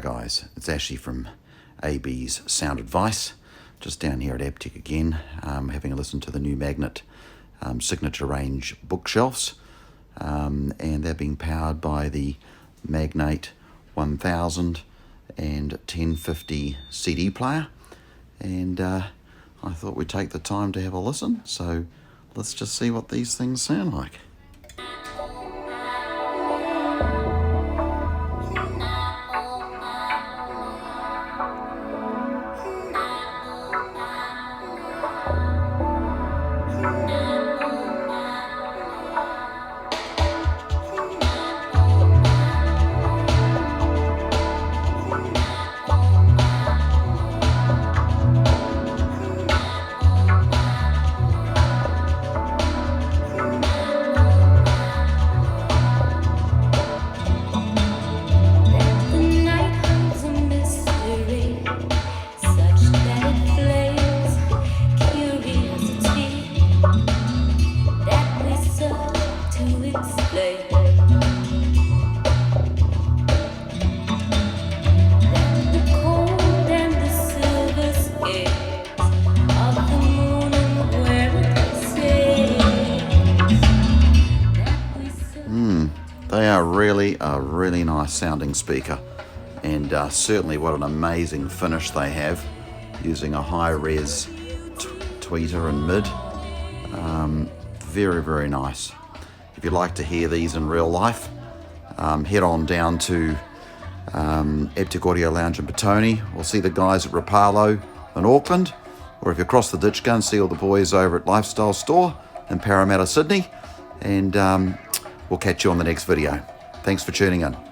guys, it's Ashley from AB's Sound Advice, just down here at Aptec again, having a listen to the new Magnat signature range bookshelves, and they're being powered by the Magnat 1000 and 1050 CD player, and I thought we'd take the time to have a listen, so let's just see what these things sound like. They are really a really nice sounding speaker, and certainly what an amazing finish they have using a high res tweeter and mid. Very, very nice. If you'd like to hear these in real life, head on down to Aptec Audio Lounge in Petone, or see the guys at Rapalo in Auckland, or if you cross the ditch, go and see all the boys over at Lifestyle Store in Parramatta, Sydney, and we'll catch you on the next video. Thanks for tuning in.